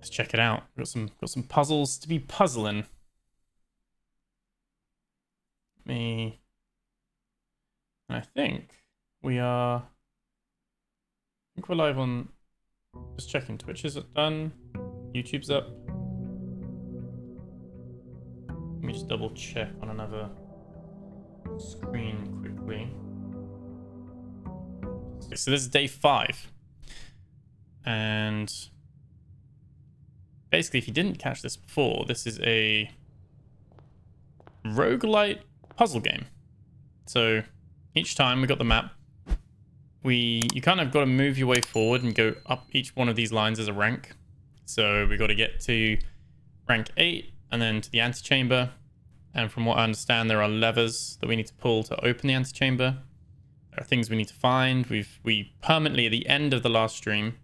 Let's check it out. Got some puzzles to be puzzling. Me. And I think we are. I think we're live on. Just checking. Twitch is done. YouTube's up. Let me just double check on another screen quickly. So this is day 5. And basically, if you didn't catch this before, this is a roguelite puzzle game. So each time we got the map, you kind of got to move your way forward and go up each one of these lines as a rank. So we got to get to rank 8 and then to the antechamber. And from what I understand, there are levers that we need to pull to open the antechamber. There are things we need to find. We permanently, at the end of the last stream,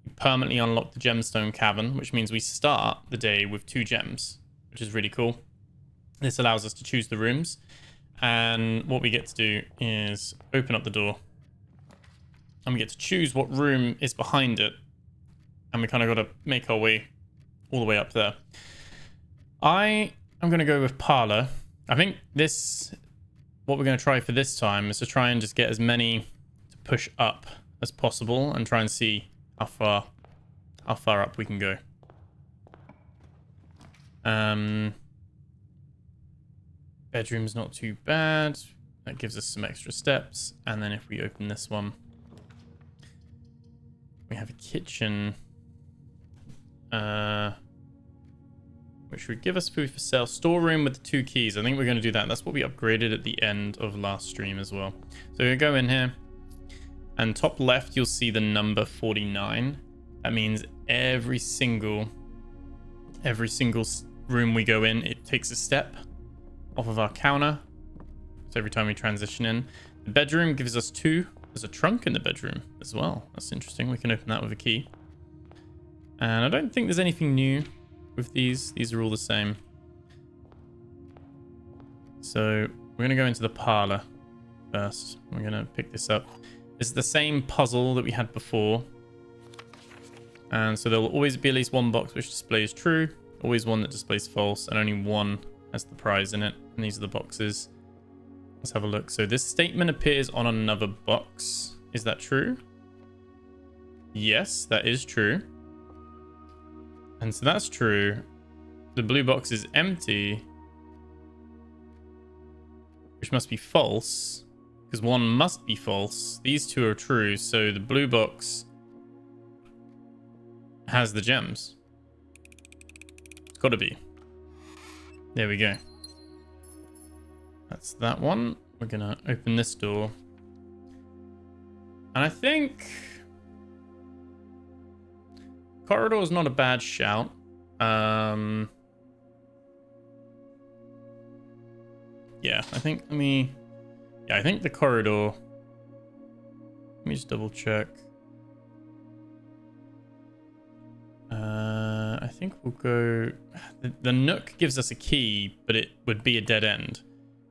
we permanently unlocked the gemstone cavern, which means we start the day with 2 gems, which is really cool. This allows us to choose the rooms. And what we get to do is open up the door. And we get to choose what room is behind it. And we kind of got to make our way all the way up there. I'm going to go with parlor. I think what we're going to try for this time is to try and just get as many to push up as possible and try and see how far up we can go. Bedroom's not too bad. That gives us some extra steps. And then if we open this one, we have a kitchen, which would give us food for sale. Storeroom with the 2 keys. I think we're going to do that. That's what we upgraded at the end of last stream as well. So we go in here, and top left, you'll see the number 49. That means every single room we go in, it takes a step off of our counter. So every time we transition in, the bedroom gives us 2. There's a trunk in the bedroom as well. That's interesting. We can open that with a key. And I don't think there's anything new with these. These are all the same. So we're going to go into the parlor first. We're going to pick this up. This is the same puzzle that we had before. And so there'll always be at least one box which displays true, always one that displays false, and only one has the prize in it. And these are the boxes. Let's have a look. So this statement appears on another box. Is that true? Yes, that is true. And so that's true. The blue box is empty, which must be false, because one must be false. These 2 are true, so the blue box has the gems. It's got to be. There we go. That's that one. We're going to open this door. And I think corridor is not a bad shout. Yeah, I think I think the corridor. Let me just double check. I think we'll go. The nook gives us a key, but it would be a dead end.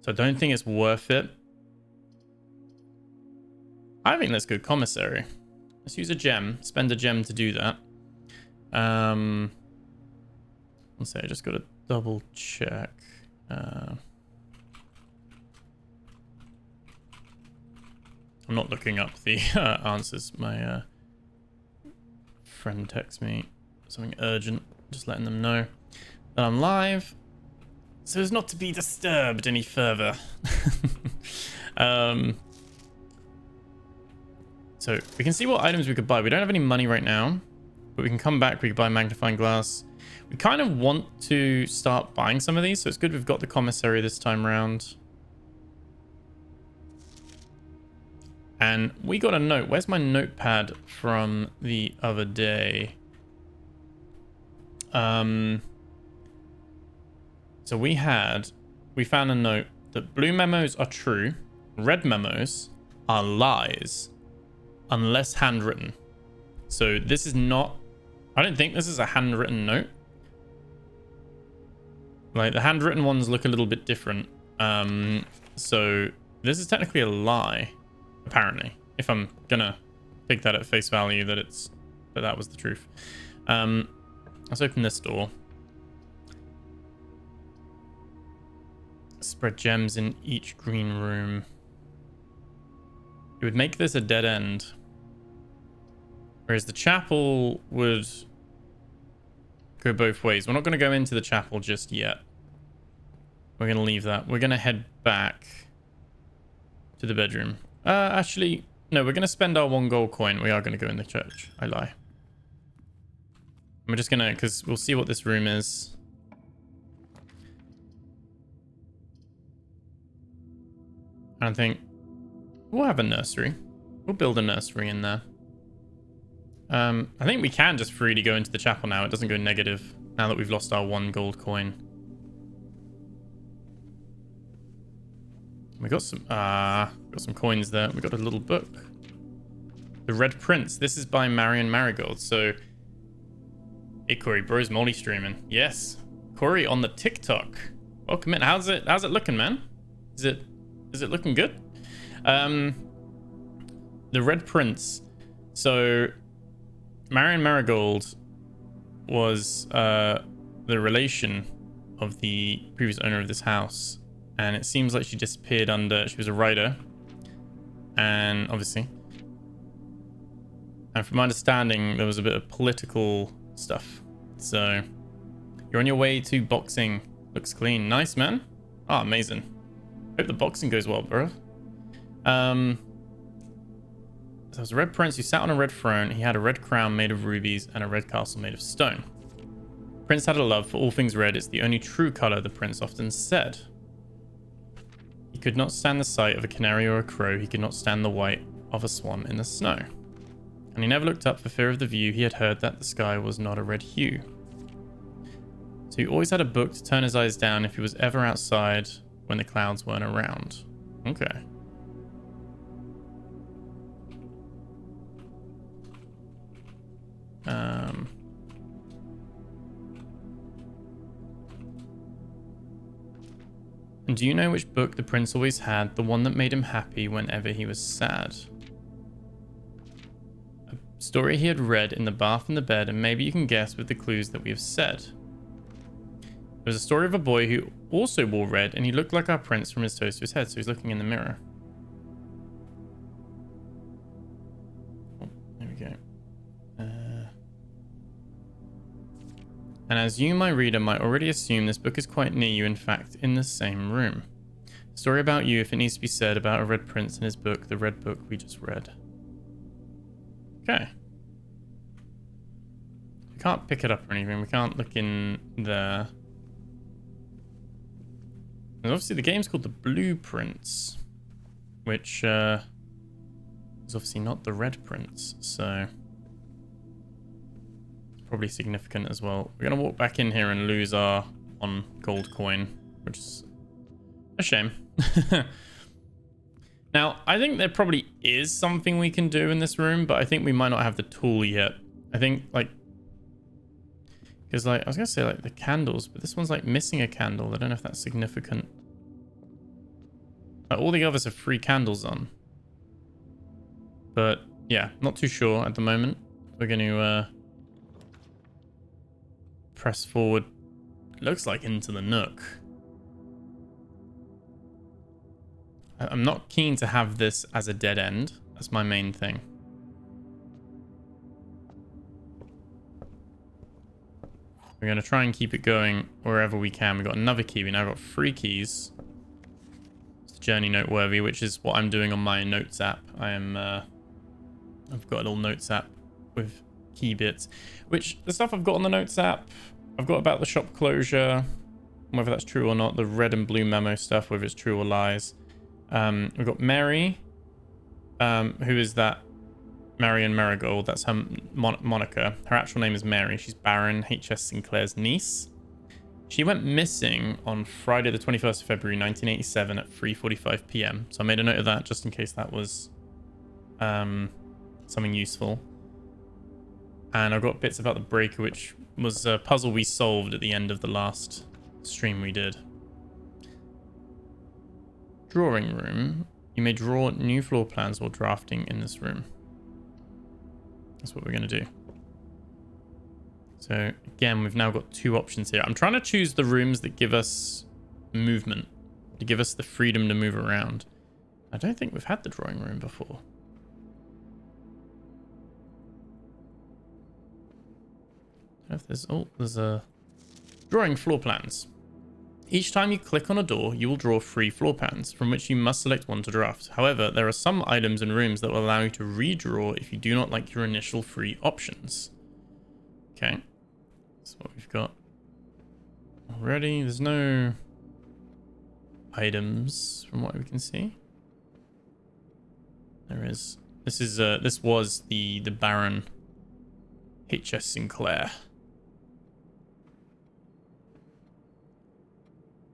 So I don't think it's worth it. I think let's go commissary. Let's use a gem. Spend a gem to do that. Let's say I just got to double check. I'm not looking up the answers. My friend texts me something urgent, just letting them know that I'm live, so as not to be disturbed any further. So we can see what items we could buy. We don't have any money right now, but we can come back. We can buy magnifying glass. We kind of want to start buying some of these, so it's good we've got the commissary this time around. And we got a note. Where's my notepad from the other day? So we found a note that blue memos are true, red memos are lies, unless handwritten. So this is not, I don't think this is a handwritten note. Like the handwritten ones look a little bit different. So this is technically a lie, apparently, if I'm gonna take that at face value that that was the truth. Let's open this door. Spread gems in each green room. It would make this a dead end. Whereas the chapel would go both ways. We're not going to go into the chapel just yet. We're going to leave that. We're going to head back to the bedroom. Actually, no, we're going to spend our 1 gold coin. We are going to go in the church. I lie. We're just going to, because we'll see what this room is. I don't think we'll have a nursery. We'll build a nursery in there. I think we can just freely go into the chapel now. It doesn't go negative now that we've lost our 1 gold coin. We got some coins there. We got a little book. The Red Prince. This is by Marion Marigold. So, hey Corey, bro's multi streaming. Yes, Corey on the TikTok. Welcome in. How's it looking, man? Is it looking good? The Red Prince. So, Marion Marigold was the relation of the previous owner of this house, and it seems like she disappeared she was a writer, and obviously, and from my understanding, there was a bit of political stuff. So, you're on your way to boxing. Looks clean. Nice, man. Oh, amazing. Hope the boxing goes well, bro. So it was a red prince who sat on a red throne. He had a red crown made of rubies and a red castle made of stone. Prince had a love for all things red. It's the only true color, the prince often said. He could not stand the sight of a canary or a crow. He could not stand the white of a swan in the snow. And he never looked up for fear of the view. He had heard that the sky was not a red hue. So he always had a book to turn his eyes down if he was ever outside when the clouds weren't around. Okay. And do you know which book the prince always had? The one that made him happy whenever he was sad. A story he had read in the bath and the bed, and maybe you can guess with the clues that we have said. It was a story of a boy who also wore red, and he looked like our prince from his toes to his head, so he's looking in the mirror. Oh, there we go. And as you, my reader, might already assume, this book is quite near you, in fact, in the same room. A story about you, if it needs to be said, about a red prince and his book, the red book we just read. Okay. We can't pick it up or anything. We can't look in there. And obviously the game's called The Blueprints, which is obviously not the Red Prince, so it's probably significant as well. We're going to walk back in here and lose our 1 gold coin, which is a shame. Now, I think there probably is something we can do in this room, but I think we might not have the tool yet. I think, like, because, like, I was going to say, like, the candles, but this one's, like, missing a candle. I don't know if that's significant. Like, all the others have 3 candles on. But, yeah, not too sure at the moment. We're going to press forward. Looks like into the nook. I'm not keen to have this as a dead end. That's my main thing. We're going to try and keep it going wherever we can. We've got another key. We now got 3 keys. It's journey noteworthy, which is what I'm doing on my notes app. I've got a little notes app with key bits, which the stuff I've got on the notes app, I've got about the shop closure, whether that's true or not, the red and blue memo stuff, whether it's true or lies. We've got Mary, who is that Marion Marigold. That's her moniker. Her actual name is Mary. She's Baron H.S. Sinclair's niece. She went missing on Friday the 21st of February 1987 at 3:45 p.m. So I made a note of that just in case that was something useful. And I've got bits about the breaker, which was a puzzle we solved at the end of the last stream we did. Drawing room. You may draw new floor plans while drafting in this room. That's what we're going to do. So again, we've now got two options here. I'm trying to choose the rooms that give us movement, to give us the freedom to move around. I don't think we've had the drawing room before. If there's, oh, there's a drawing floor plans. Each time you click on a door, you will draw 3 floor plans, from which you must select one to draft. However, there are some items and rooms that will allow you to redraw if you do not like your initial 3 options. Okay, that's what we've got already. There's no items from what we can see. There is. This was the Baron H.S. Sinclair.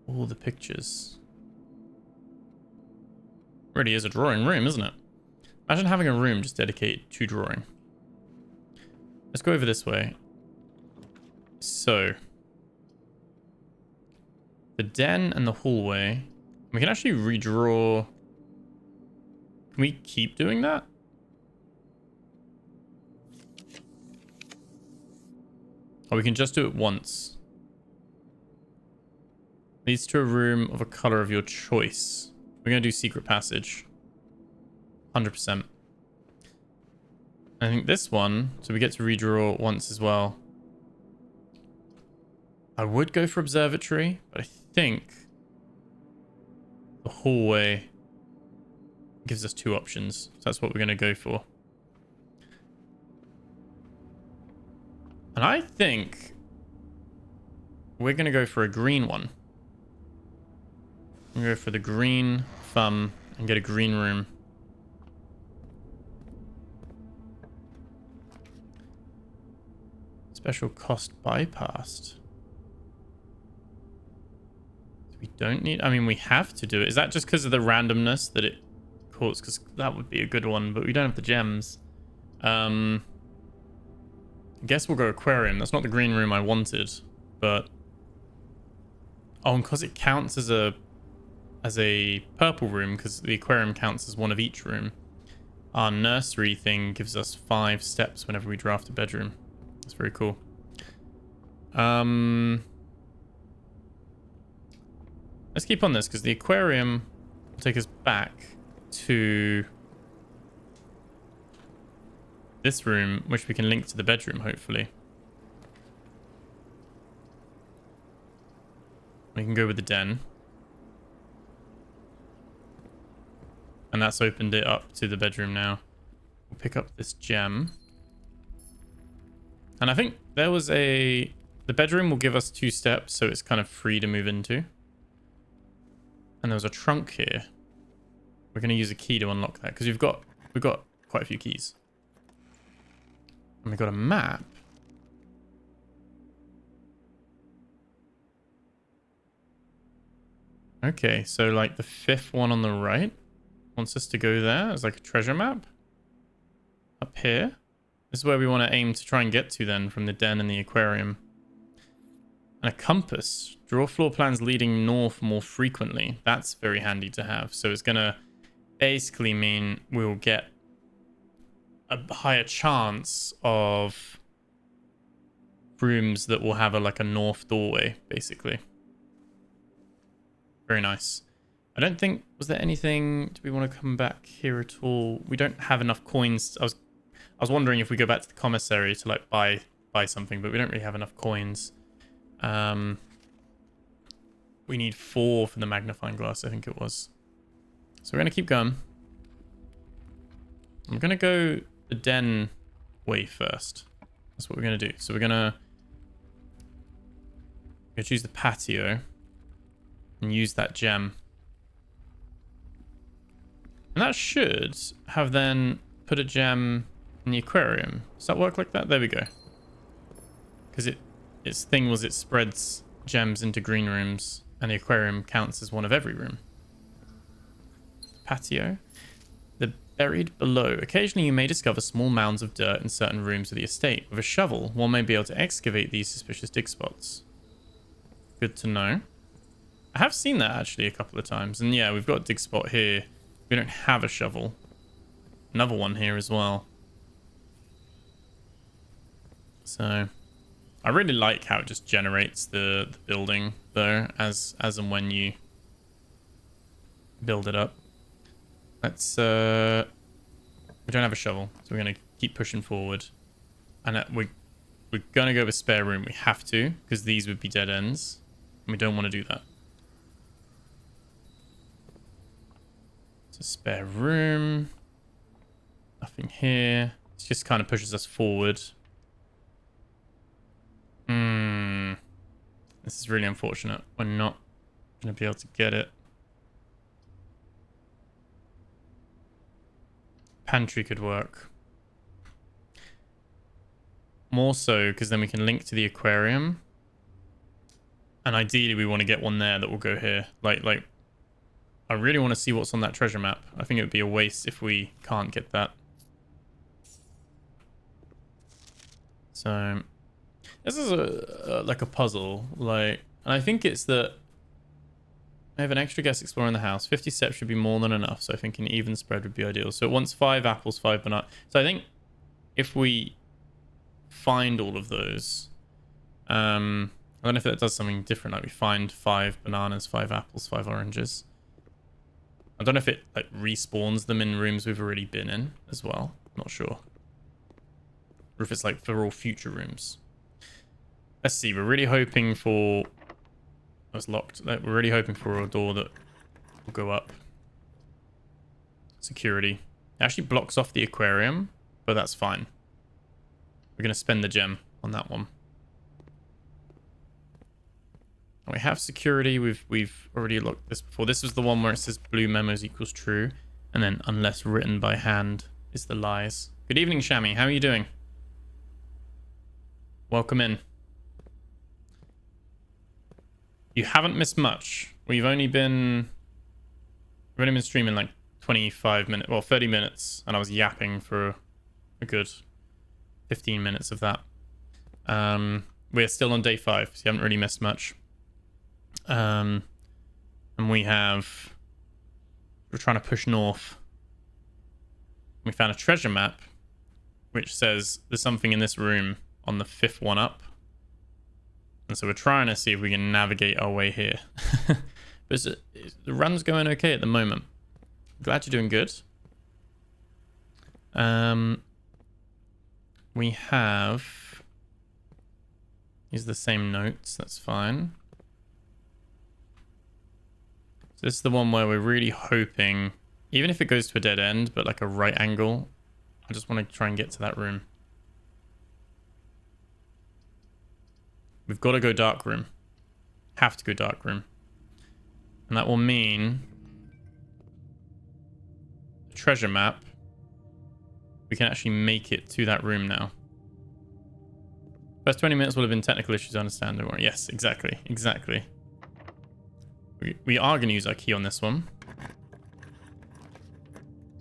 All the pictures. Really is a drawing room, isn't it? Imagine having a room just dedicated to drawing. Let's go over this way. So, the den and the hallway. We can actually redraw. Can we keep doing that? Or we can just do it once. Leads to a room of a color of your choice. We're going to do secret passage. 100%. I think this one, so we get to redraw once as well. I would go for observatory, but I think the hallway gives us 2 options. So that's what we're going to go for. And I think we're going to go for a green one. We'll go for the green thumb and get a green room. Special cost bypassed. We don't need... I mean, we have to do it. Is that just because of the randomness that it causes? Because that would be a good one, but we don't have the gems. I guess we'll go aquarium. That's not the green room I wanted, but... Oh, and because it counts as a purple room, because the aquarium counts as one of each room, our nursery thing gives us 5 steps whenever we draft a bedroom. That's very cool. Let's keep on this, because the aquarium will take us back to this room, which we can link to the bedroom, hopefully. We can go with the den. And that's opened it up to the bedroom now. We'll pick up this gem. And I think there was the bedroom will give us 2 steps, so it's kind of free to move into. And there was a trunk here. We're going to use a key to unlock that, because we've got quite a few keys. And we've got a map. Okay, so like the 5th one on the right wants us to go there as like a treasure map. Up here. This is where we want to aim to try and get to then, from the den and the aquarium. And a compass. Draw floor plans leading north more frequently. That's very handy to have. So it's going to basically mean we'll get a higher chance of rooms that will have like a north doorway, basically. Very nice. I don't think... Was there anything... Do we want to come back here at all? We don't have enough coins. I was wondering if we go back to the commissary to like buy something, but we don't really have enough coins. We need 4 for the magnifying glass, I think it was. So we're going to keep going. I'm going to go the den way first. That's what we're going to do. So we're going to choose the patio and use that gem. And that should have then put a gem in the aquarium. Does that work like that? There we go. Because its thing was it spreads gems into green rooms, and the aquarium counts as one of every room. Patio. The buried below. Occasionally you may discover small mounds of dirt in certain rooms of the estate. With a shovel, one may be able to excavate these suspicious dig spots. Good to know. I have seen that actually a couple of times. And yeah, we've got a dig spot here. We don't have a shovel. Another one here as well. So I really like how it just generates the building though, as and when you build it up. Let's we don't have a shovel, so we're gonna keep pushing forward. And we're gonna go with spare room. We have to, because these would be dead ends. And we don't want to do that. So spare room. Nothing here. It just kind of pushes us forward. This is really unfortunate. We're not going to be able to get it. Pantry could work. More so because then we can link to the aquarium. And ideally we want to get one there that will go here. Like I really want to see what's on that treasure map. I think it would be a waste if we can't get that. So this is like a puzzle, and I think it's that I have an extra guest explorer in the house. 50 steps should be more than enough, so I think an even spread would be ideal. So it wants 5 apples, 5 bananas. So I think if we find all of those, I don't know if that does something different, like we find 5 bananas, 5 apples, 5 oranges. I don't know if it like respawns them in rooms we've already been in as well. Not sure. Or if it's like for all future rooms. Let's see. We're really hoping for... That's locked. We're really hoping for a door that will go up. Security. It actually blocks off the aquarium, but that's fine. We're going to spend the gem on that one. And we have security. We've already looked this before. This was the one where it says blue memos equals true. And then unless written by hand is the lies. Good evening, Shami. How are you doing? Welcome in. You haven't missed much. We've only been streaming like 25 minutes, well, 30 minutes, and I was yapping for a good 15 minutes of that. We're still on day 5, so you haven't really missed much. And we're trying to push north. We found a treasure map, which says there's something in this room on the 5th one up. And so we're trying to see if we can navigate our way here. But the run's going okay at the moment. Glad you're doing good. We have... These are the same notes. That's fine. So this is the one where we're really hoping, even if it goes to a dead end, but like a right angle, I just want to try and get to that room. We've got to go dark room. Have to go dark room. And that will mean the treasure map, we can actually make it to that room now. First 20 minutes will have been technical issues, I understand. Don't worry. Yes, exactly. Exactly. We are going to use our key on this one.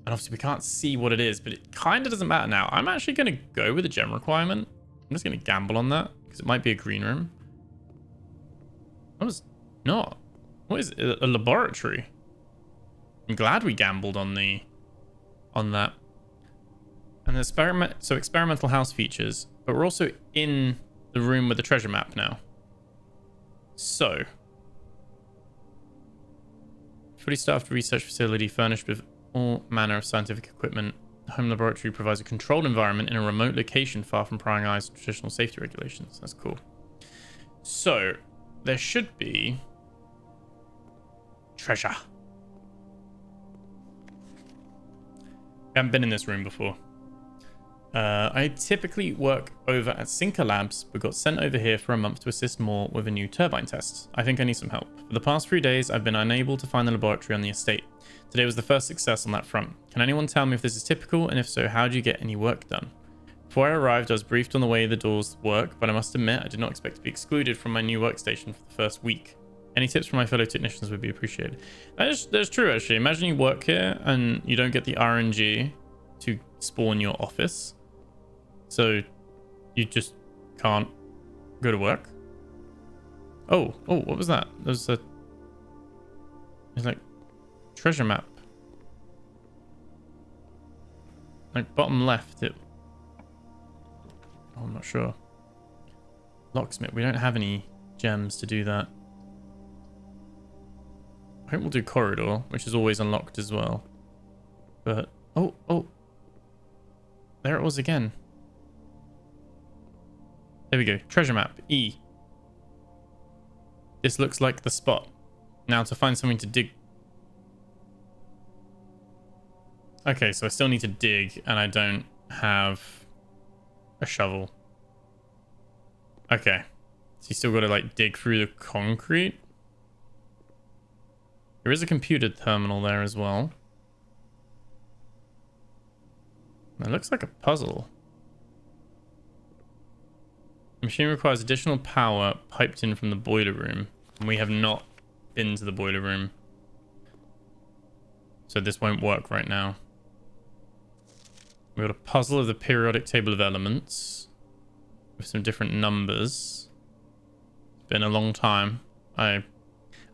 And obviously we can't see what it is, but it kind of doesn't matter now. I'm actually going to go with the gem requirement. I'm just going to gamble on that. Because it might be a green room. I was not. What is it? A laboratory? I'm glad we gambled on that. And the experimental house features, but we're also in the room with the treasure map now. So, fully staffed research facility furnished with all manner of scientific equipment. The home laboratory provides a controlled environment in a remote location far from prying eyes to traditional safety regulations. That's cool. So, there should be treasure. I haven't been in this room before. I typically work over at Sinker Labs, but got sent over here for a month to assist more with a new turbine test. I think I need some help. For the past 3 days, I've been unable to find the laboratory on the estate. Today was the first success on that front. Can anyone tell me if this is typical, and if so, how do you get any work done? Before I arrived, I was briefed on the way the doors work, but I must admit I did not expect to be excluded from my new workstation for the first week. Any tips from my fellow technicians would be appreciated. That's true, actually. Imagine you work here and you don't get the RNG to spawn your office. So you just can't go to work. Oh, what was that? There's like treasure map. Like bottom left. I'm not sure. Locksmith. We don't have any gems to do that. I think we'll do corridor, which is always unlocked as well. But, oh. There it was again. There we go. Treasure map, E. This looks like the spot. Now to find something to dig. Okay, so I still need to dig, and I don't have a shovel. Okay. So you still got to, like, dig through the concrete. There is a computer terminal there as well. It looks like a puzzle. The machine requires additional power piped in from the boiler room. And we have not been to the boiler room. So this won't work right now. We've got a puzzle of the periodic table of elements. With some different numbers. It's been a long time. I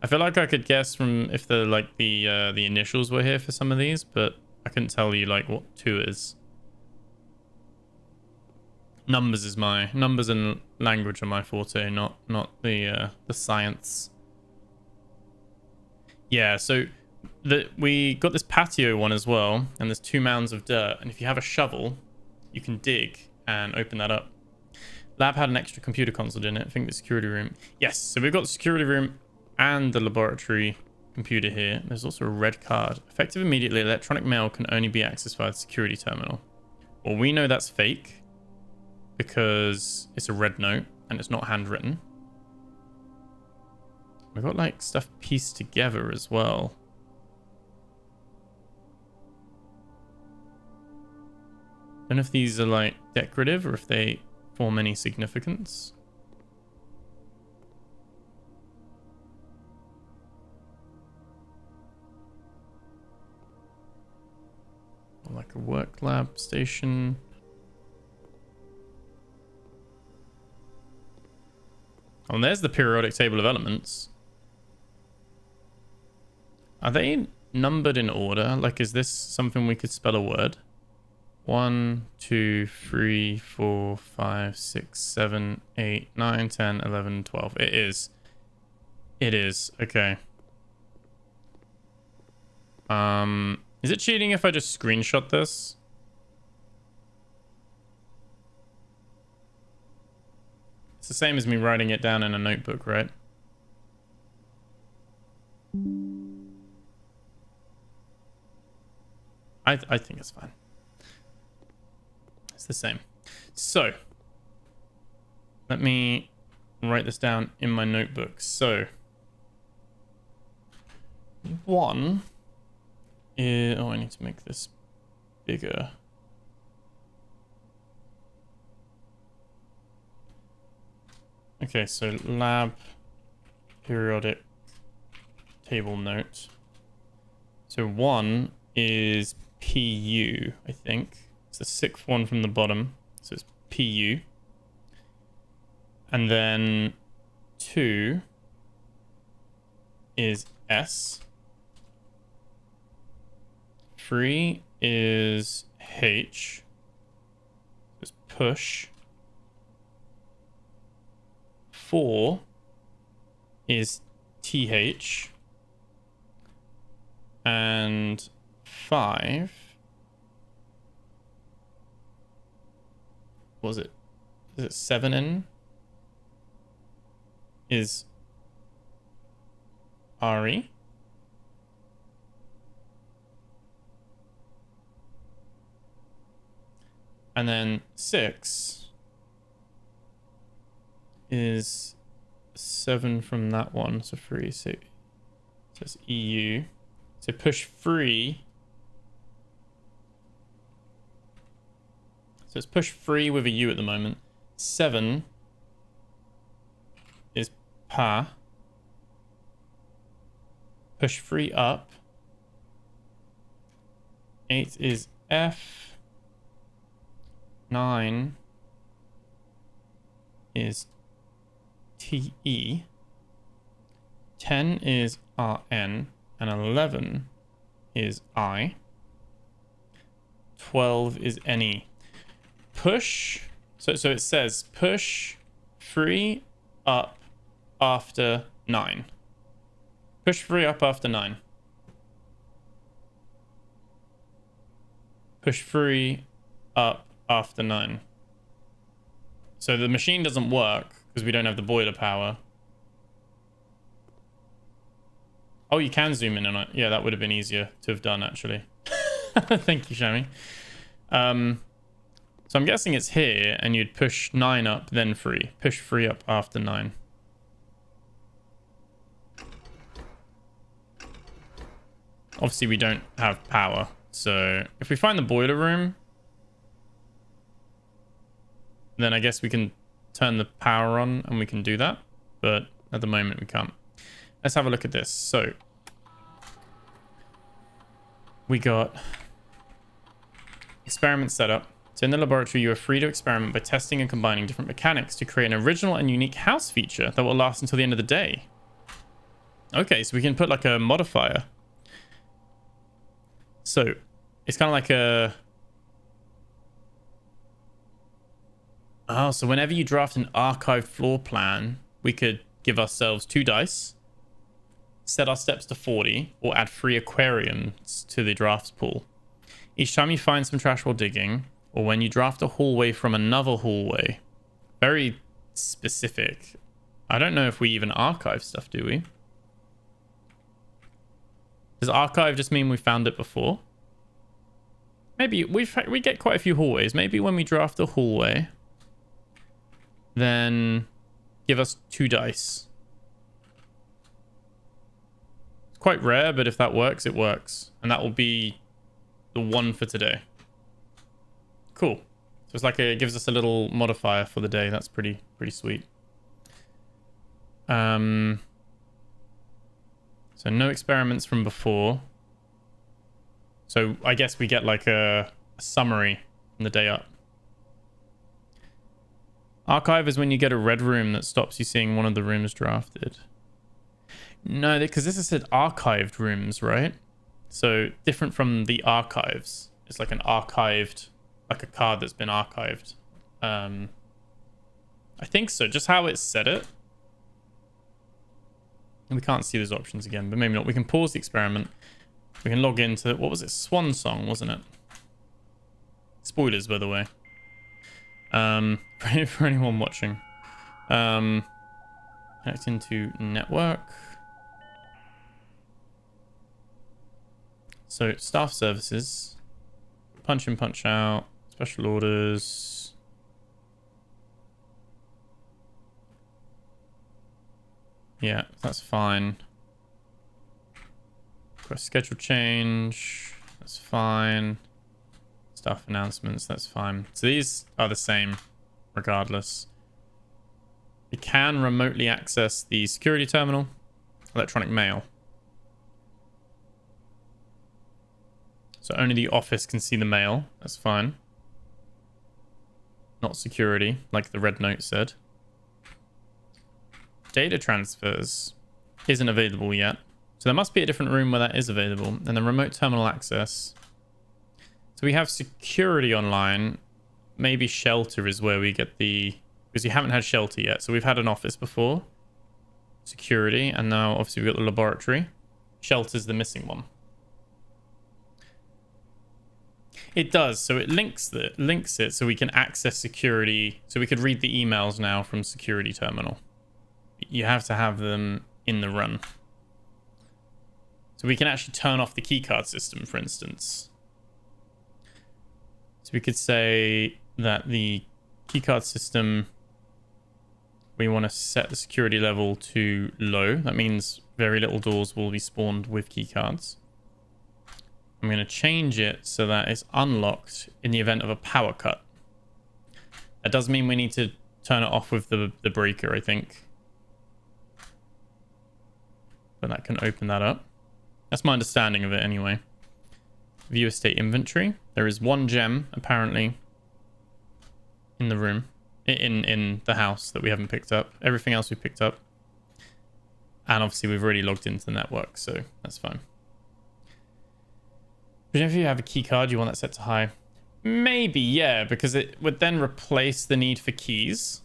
feel like I could guess from if the the initials were here for some of these, but I couldn't tell you like what 2 is. Numbers and language are my forte, not the science. Yeah, so we got this patio one as well, and there's 2 mounds of dirt, and if you have a shovel, you can dig and open that up. Lab had an extra computer console in it. I think the security room. Yes, so we've got the security room and the laboratory computer here. There's also a red card. Effective immediately, electronic mail can only be accessed via the security terminal. Well, we know that's fake because it's a red note and it's not handwritten. We've got like stuff pieced together as well. Don't know if these are like decorative or if they form any significance. Like a work lab station. Oh, and there's the periodic table of elements. Are they numbered in order? Like, is this something we could spell a word? 1, 2, 3, 4, 5, 6, 7, 8, 9, 10, 11, 12. It is. It is. Okay. Is it cheating if I just screenshot this? It's the same as me writing it down in a notebook, right? I think it's fine. It's the same. So, let me write this down in my notebook. So, 1 is... Oh, I need to make this bigger. Okay, so lab periodic table note. So 1 is PU, I think. It's the 6th one from the bottom. So it's PU. And then 2 is S. 3 is H. It's push. 4 is TH. And 5 was it? Is it 7 in? Is RE? And then 6 is 7 from that one, so 3. So it's EU. So push 3. So it's push 3 with a U at the moment. 7 is PA. Push 3 up. 8 is F. 9 is TE. 10 is RN. And 11 is I. 12 is NE. Push. So it says push free up after 9. Push free up after 9. Push free up after 9. So the machine doesn't work because we don't have the boiler power. Oh, you can zoom in on it. Yeah, that would have been easier to have done, actually. Thank you, Shami. So I'm guessing it's here, and you'd push 9 up, then free. Push free up after 9. Obviously, we don't have power. So if we find the boiler room, then I guess we can turn the power on and we can do that. But at the moment, we can't. Let's have a look at this. So we got experiment setup. So in the laboratory, you are free to experiment by testing and combining different mechanics to create an original and unique house feature that will last until the end of the day. Okay, so we can put like a modifier. So it's kind of like a... Oh, so whenever you draft an archived floor plan, we could give ourselves 2 dice, set our steps to 40, or add 3 aquariums to the drafts pool. Each time you find some trash while digging, or when you draft a hallway from another hallway. Very specific. I don't know if we even archive stuff, do we? Does archive just mean we found it before? Maybe we get quite a few hallways. Maybe when we draft a hallway, then give us 2 dice. It's quite rare, but if that works, it works. And that will be the one for today. Cool. So it's like it gives us a little modifier for the day. That's pretty sweet. So no experiments from before. So I guess we get like a summary from the day up. Archive is when you get a red room that stops you seeing one of the rooms drafted. No, because this is said archived rooms, right? So different from the archives. It's like an archived, like a card that's been archived. I think so. Just how it said it. And we can't see those options again, but maybe not. We can pause the experiment. We can log into, what was it? Swan Song, wasn't it? Spoilers, by the way. For anyone watching. Connect into network. So staff services. Punch in, punch out. Special orders. Yeah, that's fine. Schedule change. That's fine. Staff announcements. That's fine. So these are the same regardless. You can remotely access the security terminal. Electronic mail. So only the office can see the mail. That's fine. Not security, like the red note said. Data transfers isn't available yet. So there must be a different room where that is available. And then remote terminal access. So we have security online. Maybe shelter is where we get the... Because you haven't had shelter yet. So we've had an office before. Security. And now obviously we've got the laboratory. Shelter's the missing one. It does. So it links it so we can access security. So we could read the emails now from security terminal. You have to have them in the run. So we can actually turn off the keycard system, for instance. So we could say that the keycard system, we want to set the security level to low. That means very little doors will be spawned with keycards. I'm going to change it so that it's unlocked in the event of a power cut. That does mean we need to turn it off with the breaker, I think. But that can open that up. That's my understanding of it anyway. View estate inventory. There is 1 gem, apparently, in the room. In the house that we haven't picked up. Everything else we picked up. And obviously we've already logged into the network, so that's fine. But if you have a key card, you want that set to high. Maybe, yeah, because it would then replace the need for keys.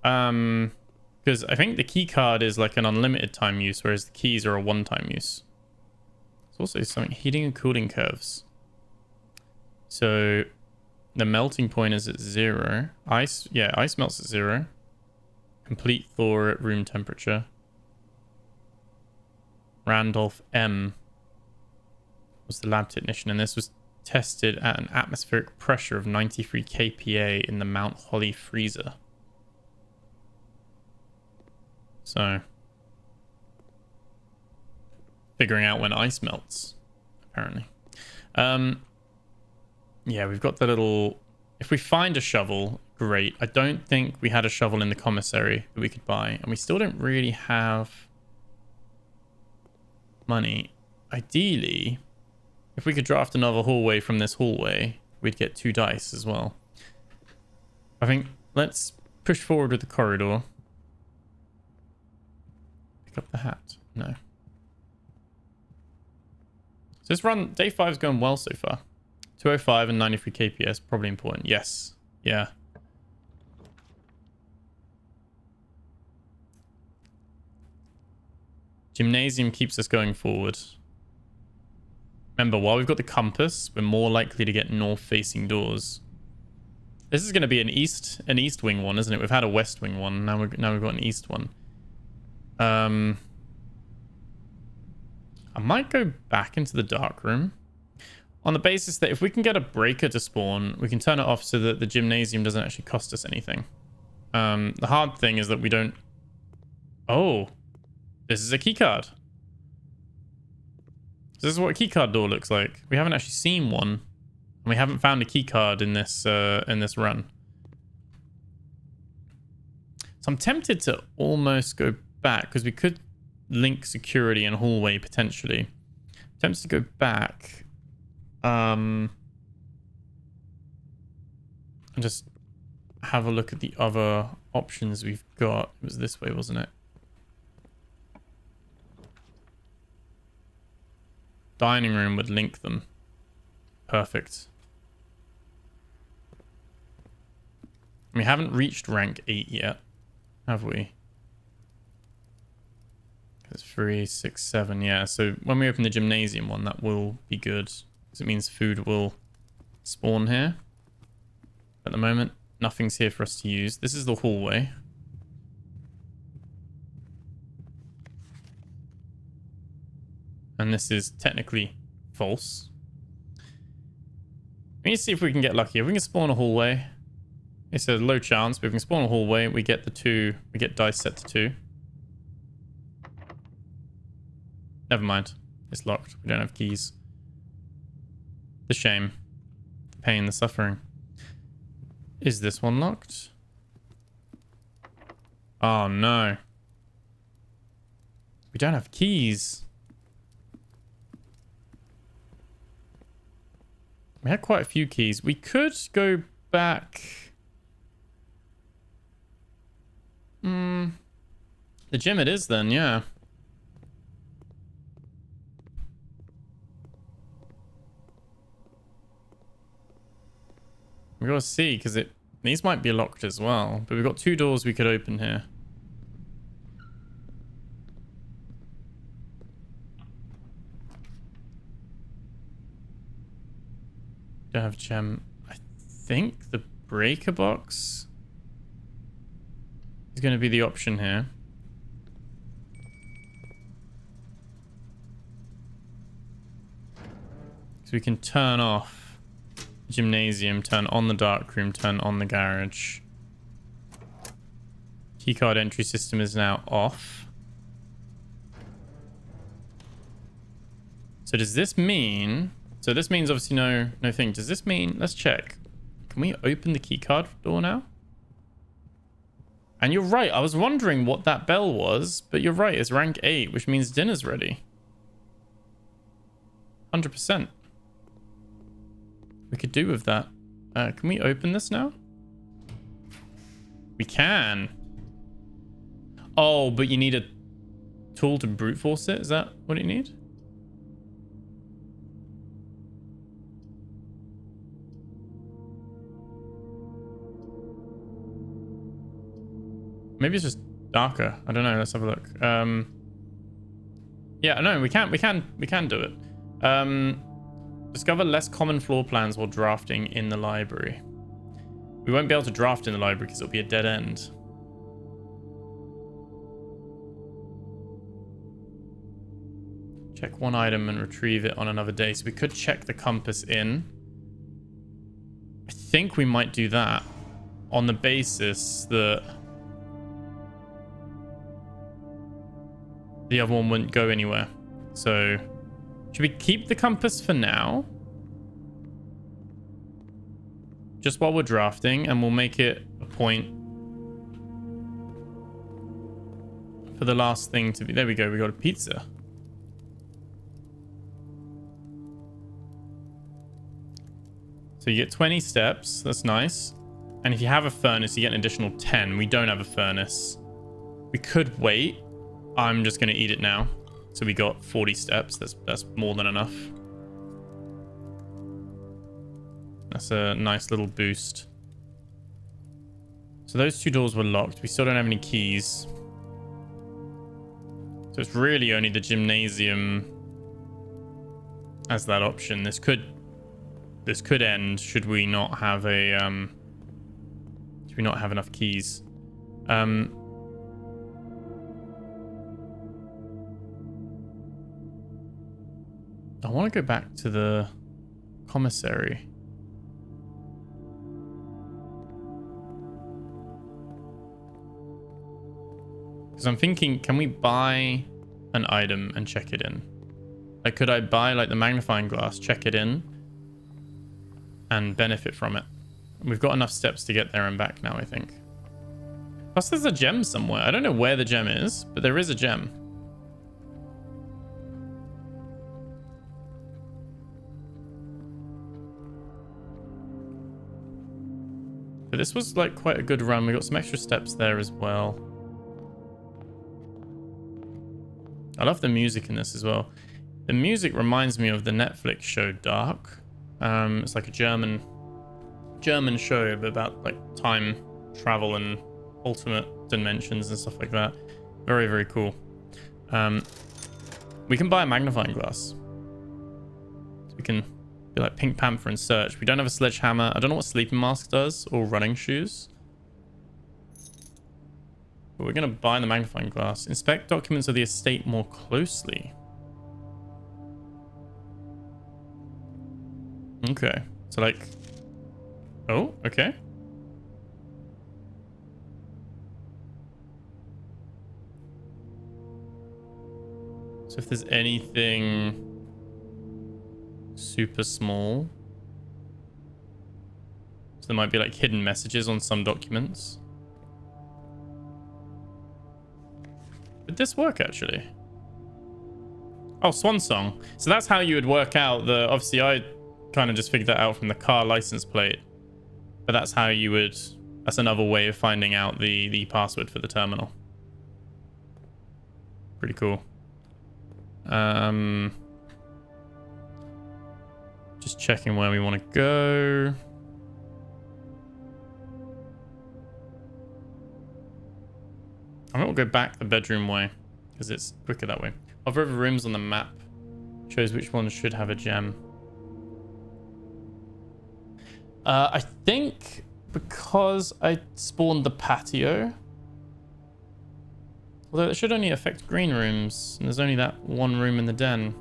Because I think the key card is like an unlimited time use, whereas the keys are a one-time use. There's also something, heating and cooling curves. So the melting point is at 0. Ice melts at 0. Complete thaw at room temperature. Randolph M was the lab technician, and this was tested at an atmospheric pressure of 93 kPa in the Mount Holly freezer. So, figuring out when ice melts, apparently. Yeah, we've got the little... If we find a shovel, great. I don't think we had a shovel in the commissary that we could buy, and we still don't really have money. Ideally, if we could draft another hallway from this hallway, we'd get 2 dice as well. I think let's push forward with the corridor. Pick up the hat. No. So this run, day 5 is going well so far. 205 and 93 kps, probably important. Yes. Yeah. Gymnasium keeps us going forward. Remember, while we've got the compass, we're more likely to get north-facing doors. This is going to be an east wing one, isn't it? We've had a west wing one. Now we've got an east one. I might go back into the dark room on the basis that if we can get a breaker to spawn, we can turn it off so that the gymnasium doesn't actually cost us anything. The hard thing is that we don't... Oh, this is a keycard. This is what a keycard door looks like. We haven't actually seen one, and we haven't found a keycard in this run. So I'm tempted to almost go back because we could link security and hallway potentially. I'm tempted to go back, and just have a look at the other options we've got. It was this way, wasn't it? Dining room would link them. Perfect. We haven't reached rank 8 yet, have we? It's 3, 6, 7, yeah. So when we open the gymnasium one, that will be good. Because it means food will spawn here. At the moment, nothing's here for us to use. This is the hallway. And this is technically false. We need to see if we can get lucky. If we can spawn a hallway, it's a low chance, but if we can spawn a hallway, we get the 2, we get dice set to 2. Never mind. It's locked. We don't have keys. The shame. The pain, the suffering. Is this one locked? Oh no. We don't have keys. We had quite a few keys. We could go back. The gym it is then, yeah. We gotta see, because these might be locked as well. But we've got 2 doors we could open here. Don't have gem. I think the breaker box is going to be the option here. So we can turn off the gymnasium, turn on the dark room, turn on the garage. Keycard entry system is now off. So does this mean... So this means obviously no thing. Does this mean... Let's check. Can we open the keycard door now? And you're right. I was wondering what that bell was. But you're right. It's rank 8, which means dinner's ready. 100%. We could do with that. Can we open this now? We can. Oh, but you need a tool to brute force it? Is that what you need? maybe it's just darker. I don't know. Let's have a look. Yeah, no, we can do it. Discover less common floor plans while drafting in the library. We won't be able to draft in the library because it'll be a dead end. Check one item and retrieve it on another day. So we could check the compass in. I think we might do that on the basis that the other one wouldn't go anywhere. So should we keep the compass for now? Just while we're drafting, and we'll make it a point for the last thing to be. There we go. We got a pizza. So you get 20 steps. That's nice. And if you have a furnace, you get an additional 10. We don't have a furnace. We could wait. I'm just going to eat it now. So we got 40 steps. That's more than enough. That's a nice little boost. So those two doors were locked. We still don't have any keys. So it's really only the gymnasium as that option. This could end should we not have a should we not have enough keys. I want to go back to the commissary. Because I'm thinking, can we buy an item and check it in? Like, could I buy like the magnifying glass, check it in, and benefit from it? We've got enough steps to get there and back now, I think. Plus, there's a gem somewhere. I don't know where the gem is, but there is a gem. But this was like quite a good run. We got some extra steps there as well. I love the music in this as well. The music reminds me of the Netflix show Dark. It's like a German show about like time travel and alternate dimensions and stuff like that. Very, very cool. We can buy a magnifying glass. So we can be like Pink Panther and search. We don't have a sledgehammer. I don't know what sleeping mask does or running shoes. But we're going to buy the magnifying glass. Inspect documents of the estate more closely. Okay. So like... Oh, okay. So if there's anything super small... So there might be like hidden messages on some documents. Did this work actually? Oh, Swan Song. So that's how you would work out the... Obviously, I kind of just figured that out from the car license plate. But that's how you would... That's another way of finding out the password for the terminal. Pretty cool. Just checking where we want to go. I will go back the bedroom way because it's quicker that way. Hover over rooms on the map shows which ones should have a gem. I think because I spawned the patio, although it should only affect green rooms, and there's only that one room in the den.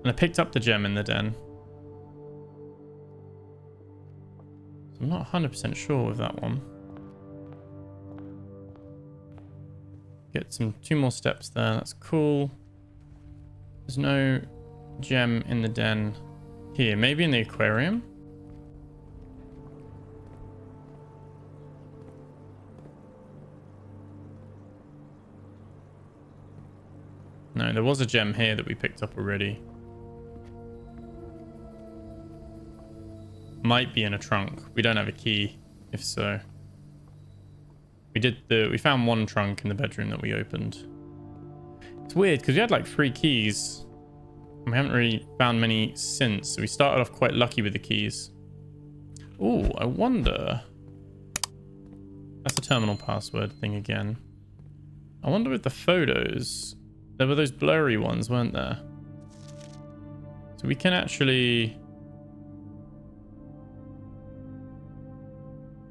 And I picked up the gem in the den. So I'm not 100% sure with that one. Get two more steps there. That's cool. There's no gem in the den here. Maybe in the aquarium? No, there was a gem here that we picked up already. Might be in a trunk. We don't have a key, if so. We found one trunk in the bedroom that we opened. It's weird because we had like 3 keys. We haven't really found many since. So we started off quite lucky with the keys. Ooh, I wonder. That's a terminal password thing again. I wonder if the photos... There were those blurry ones, weren't there? So we can actually...